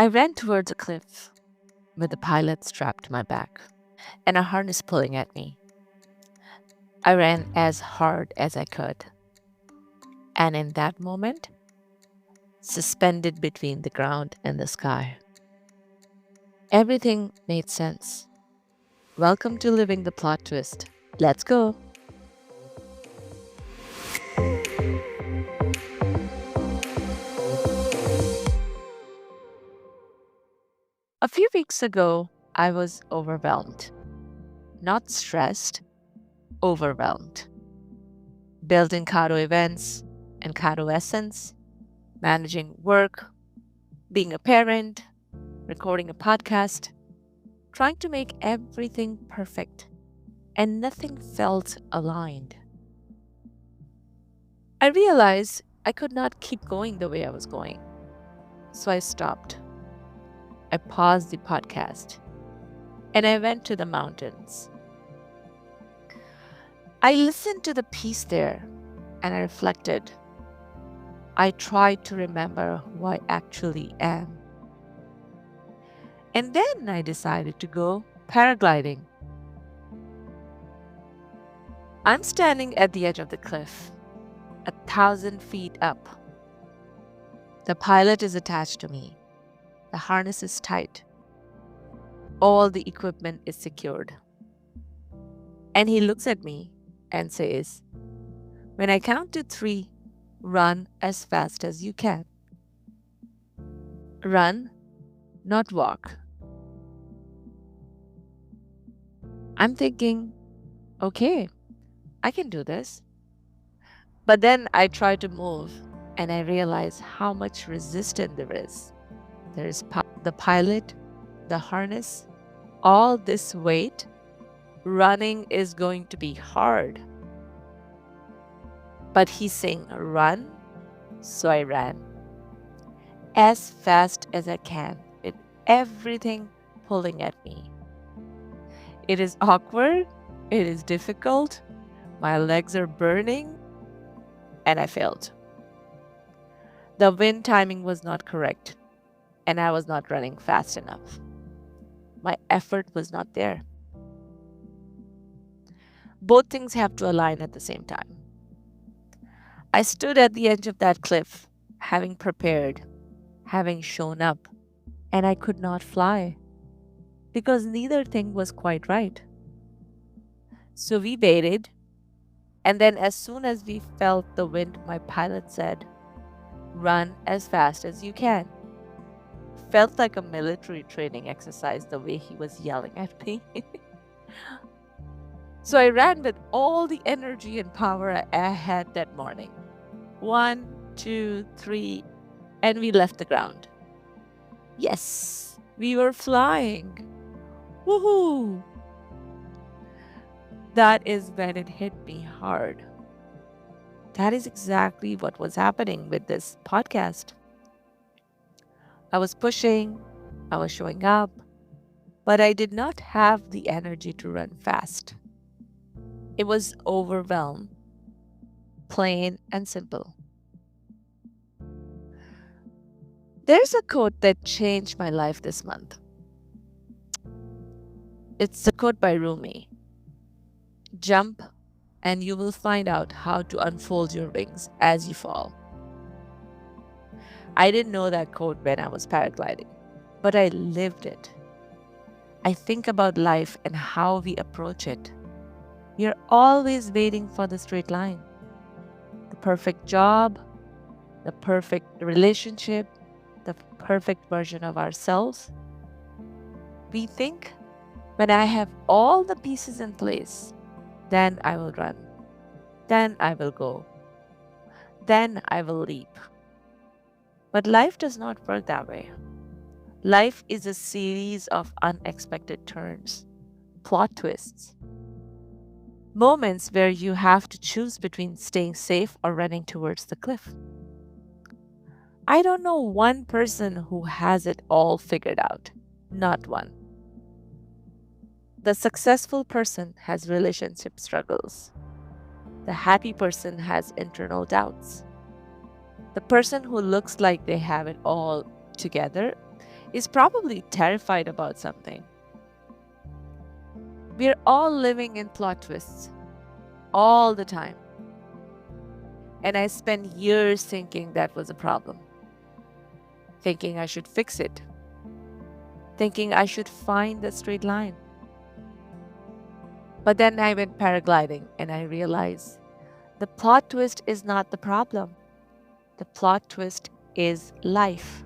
I ran towards a cliff with the pilot strapped to my back and a harness pulling at me. I ran as hard as I could, and in that moment, suspended between the ground and the sky, everything made sense. Welcome to Living the Plot Twist. Let's go. A few weeks ago, I was overwhelmed. Not stressed, overwhelmed. Building Kado events and Kado essence, managing work, being a parent, recording a podcast, trying to make everything perfect, and nothing felt aligned. I realized I could not keep going the way I was going, so I stopped. I paused the podcast and I went to the mountains. I listened to the peace there and I reflected. I tried to remember who I actually am. And then I decided to go paragliding. I'm standing at the edge of the cliff, 1,000 feet up. The pilot is attached to me. The harness is tight. All the equipment is secured. And he looks at me and says, "When I count to 3, run as fast as you can. Run, not walk." I'm thinking, okay, I can do this. But then I try to move and I realize how much resistance there is. There is the pilot, the harness, all this weight. Running is going to be hard. But he's saying run, so I ran as fast as I can with everything pulling at me. It is awkward, it is difficult, my legs are burning, and I failed. The wind timing was not correct, and I was not running fast enough. My effort was not there. Both things have to align at the same time. I stood at the edge of that cliff, having prepared, having shown up, and I could not fly because neither thing was quite right. So we waited, and then as soon as we felt the wind, my pilot said, "Run as fast as you can." Felt like a military training exercise the way he was yelling at me. So I ran with all the energy and power I had that morning. 1, 2, 3, and we left the ground. Yes, we were flying. Woohoo! That is when it hit me hard. That is exactly what was happening with this podcast. I was pushing, I was showing up, but I did not have the energy to run fast. It was overwhelmed, plain and simple. There's a quote that changed my life this month. It's a quote by Rumi. "Jump and you will find out how to unfold your wings as you fall." I didn't know that quote when I was paragliding, but I lived it. I think about life and how we approach it. We are always waiting for the straight line, the perfect job, the perfect relationship, the perfect version of ourselves. We think, when I have all the pieces in place, then I will run, then I will go, then I will leap. But life does not work that way. Life is a series of unexpected turns, plot twists, moments where you have to choose between staying safe or running towards the cliff. I don't know one person who has it all figured out. Not one. The successful person has relationship struggles. The happy person has internal doubts. The person who looks like they have it all together is probably terrified about something. We're all living in plot twists all the time. And I spent years thinking that was a problem, thinking I should fix it, thinking I should find the straight line. But then I went paragliding and I realized the plot twist is not the problem. The plot twist is life.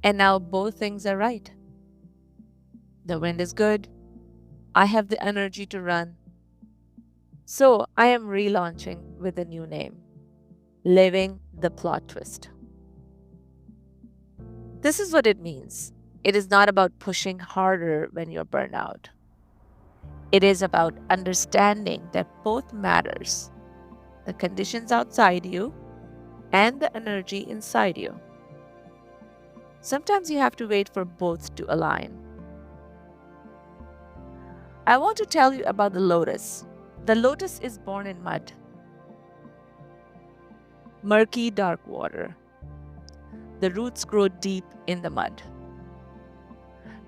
And now both things are right. The wind is good. I have the energy to run. So I am relaunching with a new name, Living the Plot Twist. This is what it means. It is not about pushing harder when you're burnt out. It is about understanding that both matters, the conditions outside you and the energy inside you. Sometimes you have to wait for both to align. I want to tell you about the lotus. The lotus is born in mud, murky, dark water. The roots grow deep in the mud.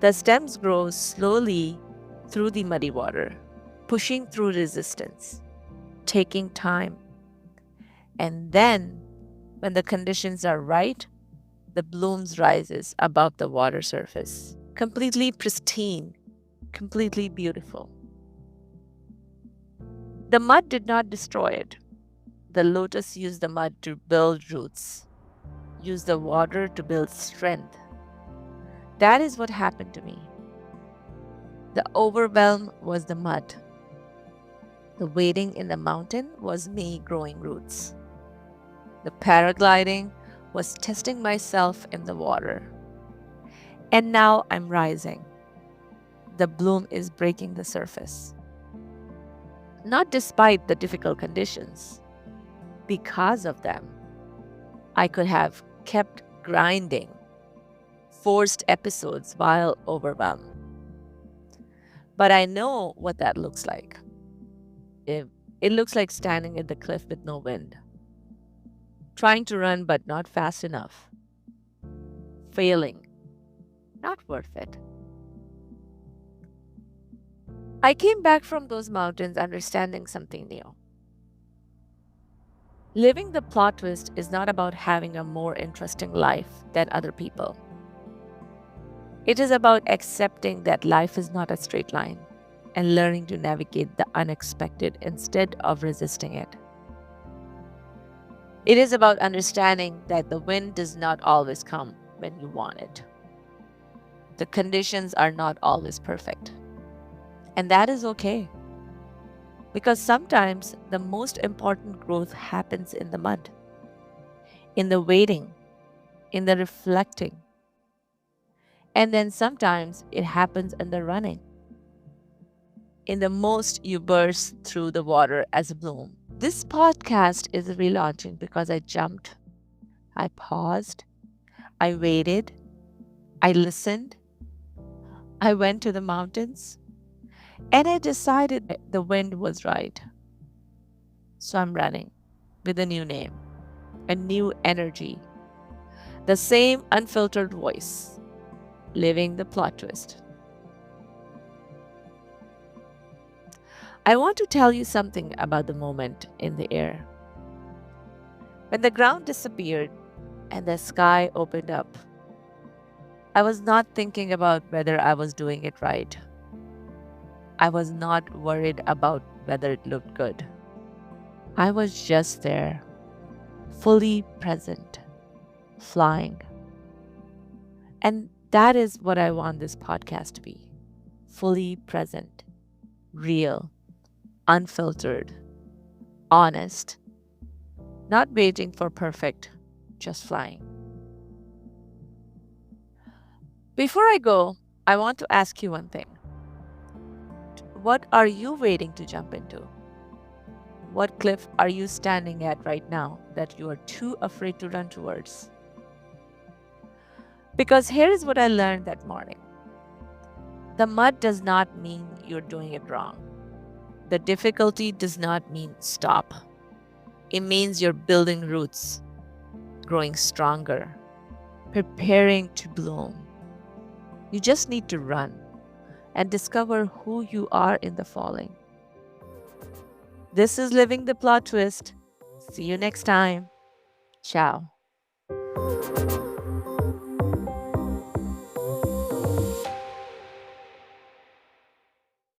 The stems grow slowly through the muddy water, pushing through resistance, taking time. And then, when the conditions are right, the blooms rises above the water surface, completely pristine, completely beautiful. The mud did not destroy it. The lotus used the mud to build roots, used the water to build strength. That is what happened to me. The overwhelm was the mud. The waiting in the mountain was me growing roots. The paragliding was testing myself in the water. And now I'm rising. The bloom is breaking the surface. Not despite the difficult conditions. Because of them, I could have kept grinding, forced episodes while overwhelmed. But I know what that looks like. It looks like standing at the cliff with no wind, trying to run but not fast enough, failing, not worth it. I came back from those mountains understanding something new. Living the plot twist is not about having a more interesting life than other people. It is about accepting that life is not a straight line and learning to navigate the unexpected instead of resisting it. It is about understanding that the wind does not always come when you want it. The conditions are not always perfect. And that is okay. Because sometimes the most important growth happens in the mud, in the waiting, in the reflecting. And then sometimes it happens in the running. In the most you burst through the water as a bloom. This podcast is relaunching because I jumped, I paused, I waited, I listened, I went to the mountains, and I decided that the wind was right. So I'm running with a new name, a new energy, the same unfiltered voice, living the plot twist. I want to tell you something about the moment in the air. When the ground disappeared and the sky opened up, I was not thinking about whether I was doing it right. I was not worried about whether it looked good. I was just there, fully present, flying. And that is what I want this podcast to be. Fully present, real, unfiltered, honest, not waiting for perfect, just flying. Before I go, I want to ask you one thing. What are you waiting to jump into? What cliff are you standing at right now that you are too afraid to run towards? Because here is what I learned that morning. The mud does not mean you're doing it wrong. The difficulty does not mean stop. It means you're building roots, growing stronger, preparing to bloom. You just need to run and discover who you are in the falling. This is Living the Plot Twist. See you next time. Ciao.